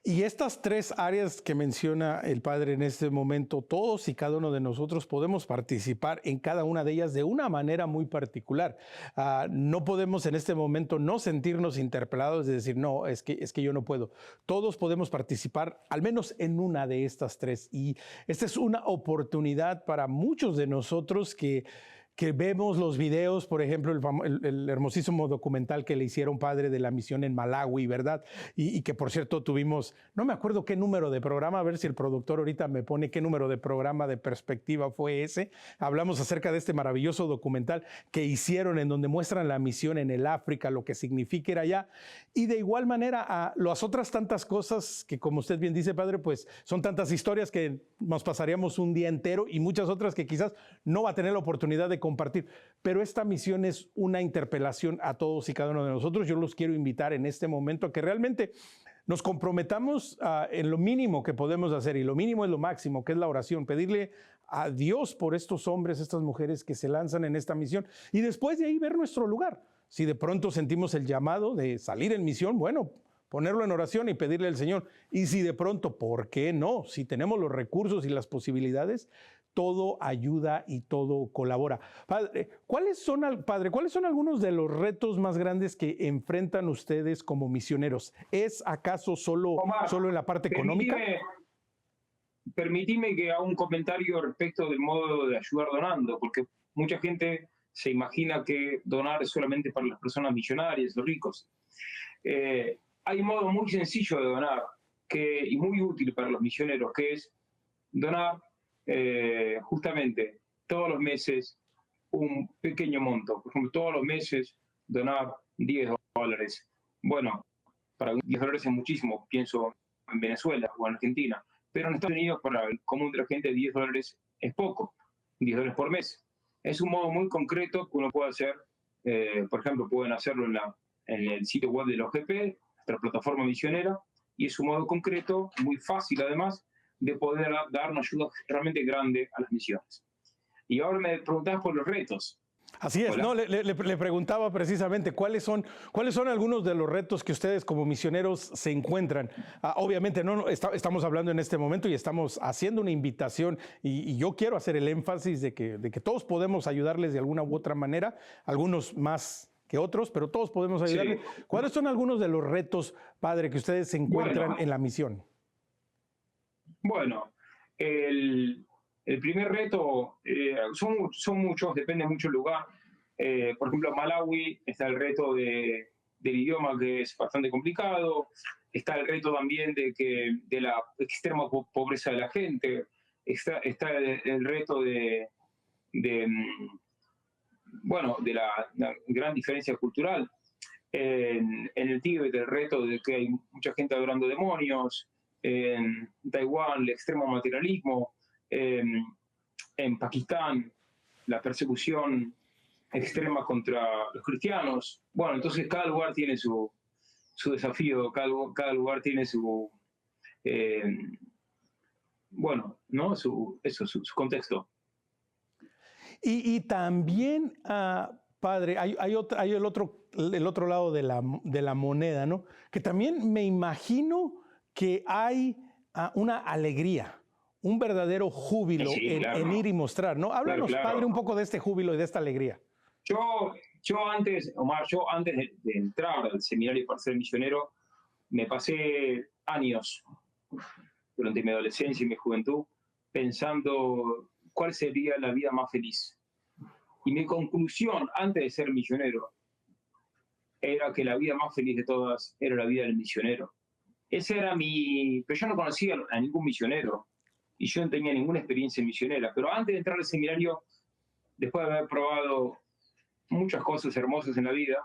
Y estas tres áreas que menciona el Padre en este momento, todos y cada uno de nosotros podemos participar en cada una de ellas de una manera muy particular. No podemos en este momento no sentirnos interpelados de decir, no, es que yo no puedo. Todos podemos participar al menos en una de estas tres. Y esta es una oportunidad para muchos de nosotros que que vemos los videos, por ejemplo, el hermosísimo documental que le hicieron, padre, de la misión en Malawi, ¿verdad? Y que, por cierto, tuvimos, no me acuerdo qué número de programa, a ver si el productor ahorita me pone qué número de programa de Perspectiva fue ese. Hablamos acerca de este maravilloso documental que hicieron en donde muestran la misión en el África, lo que significa ir allá. Y de igual manera, a las otras tantas cosas que, como usted bien dice, padre, pues son tantas historias que nos pasaríamos un día entero y muchas otras que quizás no va a tener la oportunidad de compartir, pero esta misión es una interpelación a todos y cada uno de nosotros. Yo los quiero invitar en este momento a que realmente nos comprometamos en lo mínimo que podemos hacer, y lo mínimo es lo máximo, que es la oración, pedirle a Dios por estos hombres, estas mujeres que se lanzan en esta misión, y después de ahí ver nuestro lugar. Si de pronto sentimos el llamado de salir en misión, bueno, ponerlo en oración y pedirle al Señor. Y si de pronto, ¿por qué no? Si tenemos los recursos y las posibilidades, todo ayuda y todo colabora. Padre, ¿cuáles son algunos de los retos más grandes que enfrentan ustedes como misioneros? ¿Es acaso solo en la parte económica? Permitime que haga un comentario respecto del modo de ayudar donando, porque mucha gente se imagina que donar es solamente para las personas millonarias, los ricos. Hay un modo muy sencillo de donar y muy útil para los misioneros, que es donar justamente todos los meses un pequeño monto. Por ejemplo, todos los meses donar $10. Bueno, para $10 es muchísimo, pienso en Venezuela o en Argentina, pero en Estados Unidos para el común de la gente $10 es poco, $10 por mes. Es un modo muy concreto que uno puede hacer, por ejemplo, pueden hacerlo en el sitio web de la OGP, nuestra plataforma misionera, y es un modo concreto, muy fácil además, de poder dar una ayuda realmente grande a las misiones. Y ahora me preguntabas por los retos. Así es, no, le preguntaba precisamente cuáles son algunos de los retos que ustedes como misioneros se encuentran. Obviamente estamos hablando en este momento y estamos haciendo una invitación, y yo quiero hacer el énfasis de que todos podemos ayudarles de alguna u otra manera, algunos más que otros, pero todos podemos ayudarles. Sí. ¿Cuáles son algunos de los retos, padre, que ustedes se encuentran en la misión? Bueno, el primer reto, son muchos, depende mucho del lugar. Por ejemplo, en Malawi está el reto del idioma, que es bastante complicado. Está el reto también de la extrema pobreza de la gente. Está el reto de la gran diferencia cultural. En el Tíbet, el reto de que hay mucha gente adorando demonios. En Taiwán, el extremo materialismo. En Pakistán, la persecución extrema contra los cristianos. Bueno, entonces cada lugar tiene su desafío, cada lugar tiene su contexto. Y también, padre, hay el otro lado de la moneda, ¿no? Que también me imagino que hay una alegría, un verdadero júbilo en ir y mostrar, ¿no? Háblanos, claro. Padre, un poco de este júbilo y de esta alegría. Yo antes de entrar al seminario para ser misionero, me pasé años durante mi adolescencia y mi juventud pensando cuál sería la vida más feliz. Y mi conclusión antes de ser misionero era que la vida más feliz de todas era la vida del misionero. Ese era pero yo no conocía a ningún misionero y yo no tenía ninguna experiencia misionera. Pero antes de entrar al seminario, después de haber probado muchas cosas hermosas en la vida,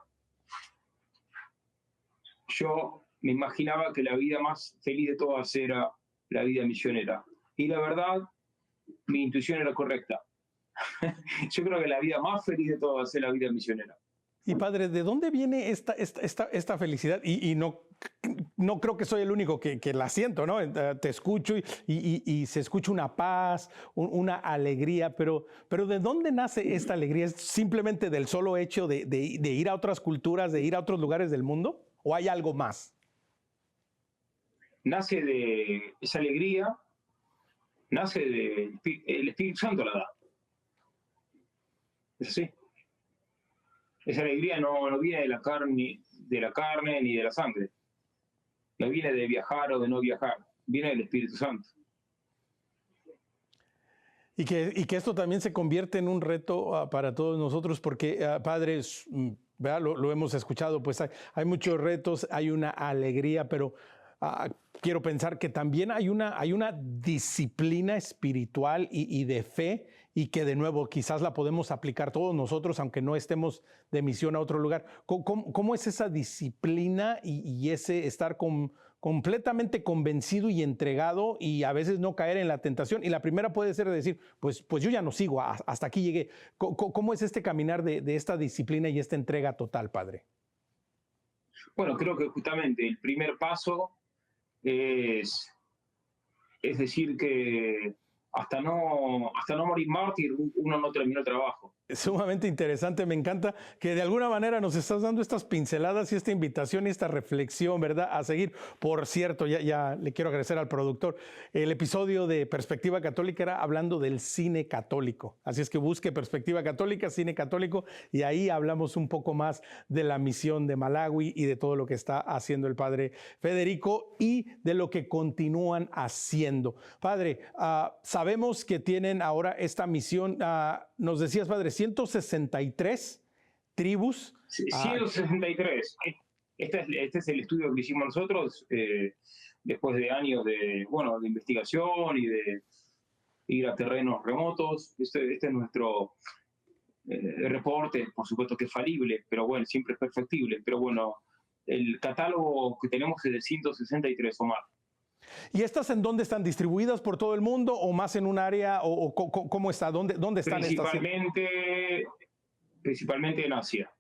yo me imaginaba que la vida más feliz de todas era la vida misionera. Y la verdad, mi intuición era correcta. Yo creo que la vida más feliz de todas es la vida misionera. Y padre, ¿de dónde viene esta felicidad? Y no creo que soy el único que la siento, ¿no? Te escucho y se escucha una paz, una alegría, pero ¿de dónde nace esta alegría? ¿Es simplemente del solo hecho de ir a otras culturas, de ir a otros lugares del mundo? ¿O hay algo más? Nace de esa alegría, nace el Espíritu Santo la da. Es así. Esa alegría no viene de la carne ni de la sangre. No viene de viajar o de no viajar. Viene del Espíritu Santo. Y que esto también se convierte en un reto para todos nosotros, porque padres, ¿verdad? Lo hemos escuchado, pues hay muchos retos, hay una alegría, pero quiero pensar que también hay una disciplina espiritual y de fe, y que de nuevo quizás la podemos aplicar todos nosotros, aunque no estemos de misión a otro lugar. ¿Cómo es esa disciplina y ese estar completamente convencido y entregado y a veces no caer en la tentación? Y la primera puede ser decir, pues yo ya no sigo, hasta aquí llegué. ¿Cómo es este caminar de esta disciplina y esta entrega total, padre? Bueno, creo que justamente el primer paso es, es decir que hasta no morir mártir, uno no terminó el trabajo. Es sumamente interesante, me encanta que de alguna manera nos estás dando estas pinceladas y esta invitación y esta reflexión, ¿verdad? A seguir. Por cierto, ya le quiero agradecer al productor. El episodio de Perspectiva Católica era hablando del cine católico. Así es que busque Perspectiva Católica, cine católico, y ahí hablamos un poco más de la misión de Malawi y de todo lo que está haciendo el padre Federico y de lo que continúan haciendo. Padre, sabemos que tienen ahora esta misión, nos decías, padre, 163 tribus. 163. Este es el estudio que hicimos nosotros después de años de, bueno, de investigación y de ir a terrenos remotos. Este es nuestro reporte, por supuesto que es falible, pero bueno, siempre es perfectible. Pero bueno, el catálogo que tenemos es de 163, Omar. ¿Y estas en dónde están distribuidas por todo el mundo o más en un área o cómo está? ¿Dónde están estas? Principalmente en Asia.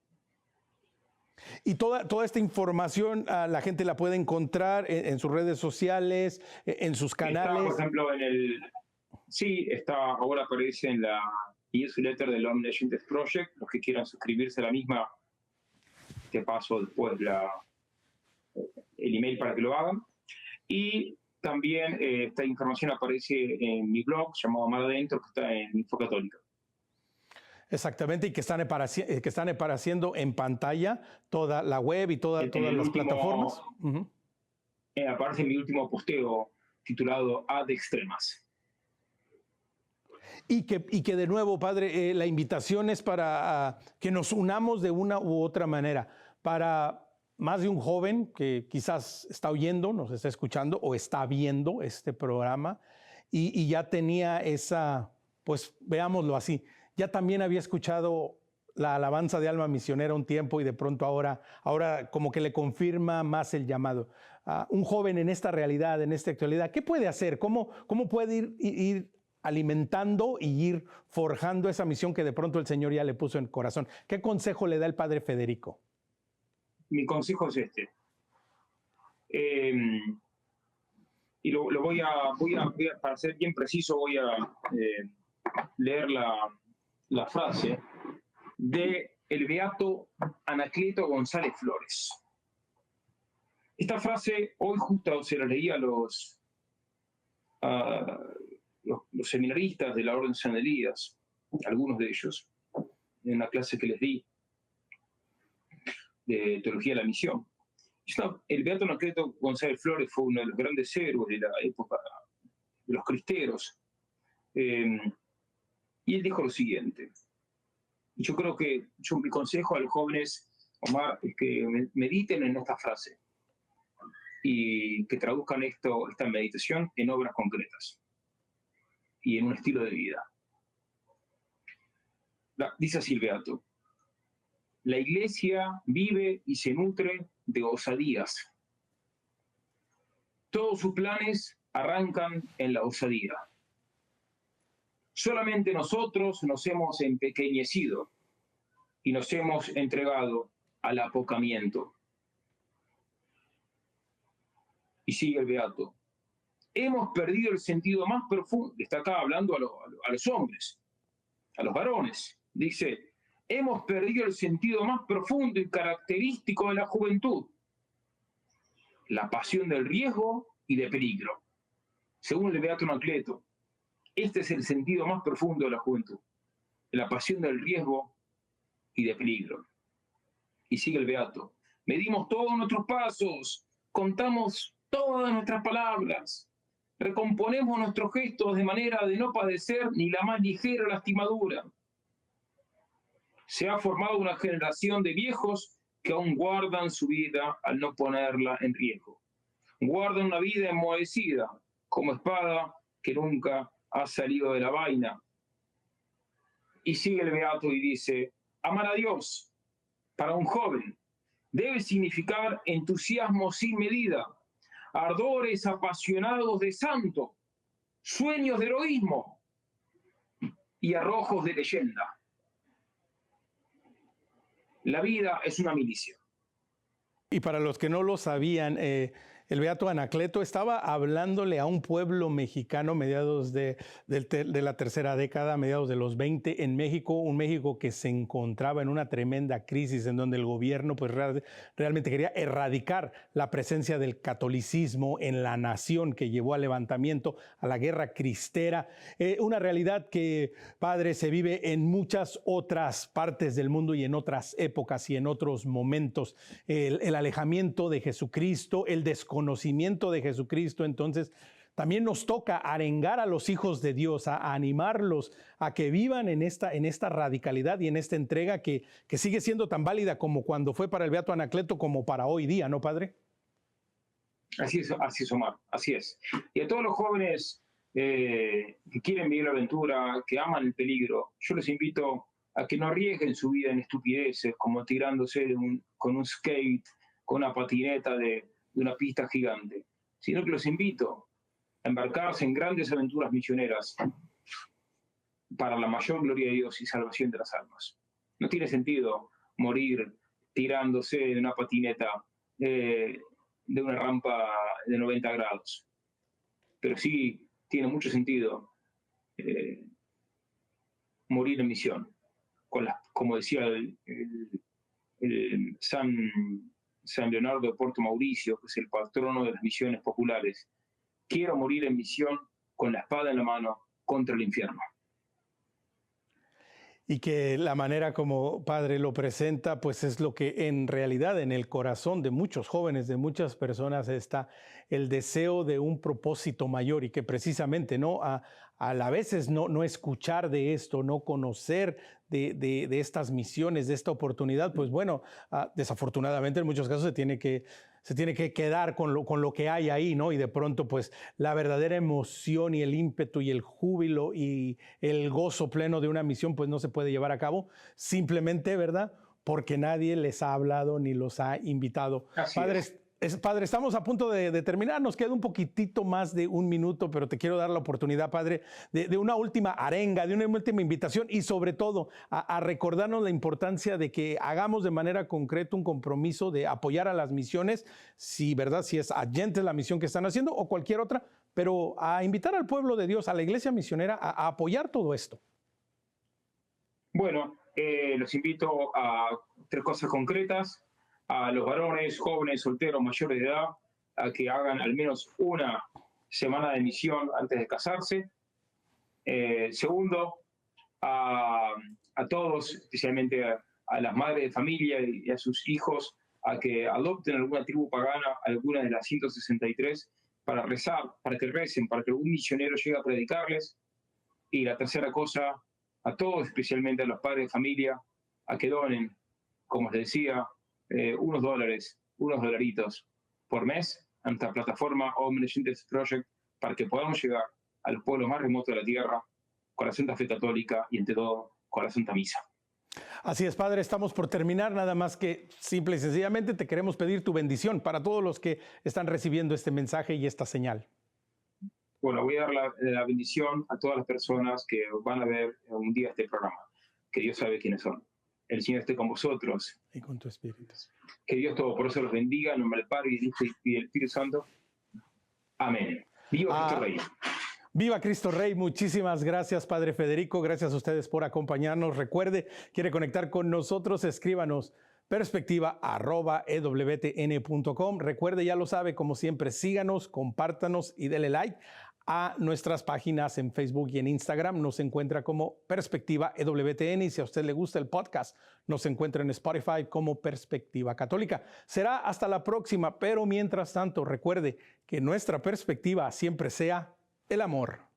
Y toda esta información la gente la puede encontrar en sus redes sociales, en sus canales. Está, por ejemplo, ahora aparece en la newsletter del Omniscience Project. Los que quieran suscribirse a la misma, te paso después el email para que lo hagan. Y también esta información aparece en mi blog llamado Mar Adentro, que está en Info Católica. Exactamente, y que están apareciendo en pantalla toda la web y todas las plataformas. Aparece en mi último posteo titulado Ad Extremas. Y que de nuevo, padre, la invitación es para que nos unamos de una u otra manera, para más de un joven que quizás está oyendo, nos está escuchando o está viendo este programa y ya tenía esa, pues veámoslo así, ya también había escuchado la alabanza de Alma Misionera un tiempo y de pronto ahora como que le confirma más el llamado. Un joven en esta realidad, en esta actualidad, ¿qué puede hacer? ¿Cómo puede ir alimentando y ir forjando esa misión que de pronto el Señor ya le puso en el corazón? ¿Qué consejo le da el padre Federico? Mi consejo es este. Y lo voy a, para ser bien preciso, voy a leer la frase de el beato Anacleto González Flores. Esta frase hoy justo se la leí a los seminaristas de la Orden San Elías, algunos de ellos, en una clase que les di de Teología de la Misión. El beato Anacleto González Flores fue uno de los grandes héroes de la época de los cristeros. Y él dijo lo siguiente, y yo creo que mi consejo a los jóvenes, Omar, es que mediten en esta frase y que traduzcan esta meditación en obras concretas y en un estilo de vida. Dice así el beato: la Iglesia vive y se nutre de osadías. Todos sus planes arrancan en la osadía. Solamente nosotros nos hemos empequeñecido y nos hemos entregado al apocamiento. Y sigue el beato: hemos perdido el sentido más profundo. Está acá hablando a los hombres, a los varones. Dice: hemos perdido el sentido más profundo y característico de la juventud, la pasión del riesgo y de peligro. Según el beato Anacleto, este es el sentido más profundo de la juventud, la pasión del riesgo y de peligro. Y sigue el beato: medimos todos nuestros pasos, contamos todas nuestras palabras, recomponemos nuestros gestos de manera de no padecer ni la más ligera lastimadura. Se ha formado una generación de viejos que aún guardan su vida al no ponerla en riesgo. Guardan una vida enmohecida, como espada que nunca ha salido de la vaina. Y sigue el beato y dice, amar a Dios para un joven debe significar entusiasmo sin medida, ardores apasionados de santo, sueños de heroísmo y arrojos de leyenda. La vida es una milicia. Y para los que no lo sabían, el beato Anacleto estaba hablándole a un pueblo mexicano mediados de la tercera década, mediados de los 20 en México, un México que se encontraba en una tremenda crisis en donde el gobierno pues realmente quería erradicar la presencia del catolicismo en la nación, que llevó al levantamiento, a la guerra cristera, una realidad que, padre, se vive en muchas otras partes del mundo y en otras épocas y en otros momentos. El alejamiento de Jesucristo, el desconocimiento de Jesucristo. Entonces también nos toca arengar a los hijos de Dios, a animarlos a que vivan en esta radicalidad y en esta entrega que sigue siendo tan válida como cuando fue para el beato Anacleto como para hoy día, ¿no, padre? Así es, Omar, así es. Y a todos los jóvenes que quieren vivir la aventura, que aman el peligro, yo los invito a que no arriesguen su vida en estupideces como tirándose con un skate, con una patineta de una pista gigante, sino que los invito a embarcarse en grandes aventuras misioneras para la mayor gloria de Dios y salvación de las almas. No tiene sentido morir tirándose de una patineta de una rampa de 90 grados, pero sí tiene mucho sentido morir en misión, como decía el San Leonardo de Puerto Mauricio, que es el patrono de las misiones populares. Quiero morir en misión con la espada en la mano contra el infierno. Y que la manera como padre lo presenta, pues es lo que en realidad en el corazón de muchos jóvenes, de muchas personas está el deseo de un propósito mayor y que precisamente no a la veces no escuchar de esto, no conocer de estas misiones, de esta oportunidad, pues bueno, desafortunadamente en muchos casos se tiene que quedar con lo que hay ahí, ¿no? Y de pronto, pues, la verdadera emoción y el ímpetu y el júbilo y el gozo pleno de una misión, pues, no se puede llevar a cabo simplemente, ¿verdad? Porque nadie les ha hablado ni los ha invitado. Padre, estamos a punto de terminar, nos queda un poquitito más de un minuto, pero te quiero dar la oportunidad, Padre, de una última arenga, de una última invitación y sobre todo a recordarnos la importancia de que hagamos de manera concreta un compromiso de apoyar a las misiones, si es Allentes la misión que están haciendo o cualquier otra, pero a invitar al pueblo de Dios, a la iglesia misionera, a apoyar todo esto. Bueno, los invito a 3 cosas concretas. A los varones, jóvenes, solteros, mayores de edad, a que hagan al menos una semana de misión antes de casarse. Segundo, a todos, especialmente a las madres de familia y a sus hijos, a que adopten alguna tribu pagana, alguna de las 163, para rezar, para que recen, para que algún misionero llegue a predicarles. Y la tercera cosa, a todos, especialmente a los padres de familia, a que donen, como les decía, unos dolaritos por mes a nuestra plataforma Omniscience Project para que podamos llegar al pueblo más remoto de la tierra con la Santa Fe Católica y, entre todo, con la Santa Misa. Así es, Padre, estamos por terminar, nada más que simple y sencillamente te queremos pedir tu bendición para todos los que están recibiendo este mensaje y esta señal. Bueno, voy a dar la bendición a todas las personas que van a ver un día este programa, que Dios sabe quiénes son. El Señor esté con vosotros. Y con tu espíritu. Que Dios Todopoderoso los bendiga, en nombre del Padre, y del Hijo y del Espíritu Santo. Amén. ¡Viva Cristo Rey! ¡Viva Cristo Rey! Muchísimas gracias, Padre Federico. Gracias a ustedes por acompañarnos. Recuerde, quiere conectar con nosotros, escríbanos perspectiva@ewtn.com. Recuerde, ya lo sabe, como siempre, síganos, compártanos y dele like a nuestras páginas en Facebook y en Instagram. Nos encuentra como Perspectiva EWTN, y si a usted le gusta el podcast, nos encuentra en Spotify como Perspectiva Católica. Será hasta la próxima, pero mientras tanto, recuerde que nuestra perspectiva siempre sea el amor.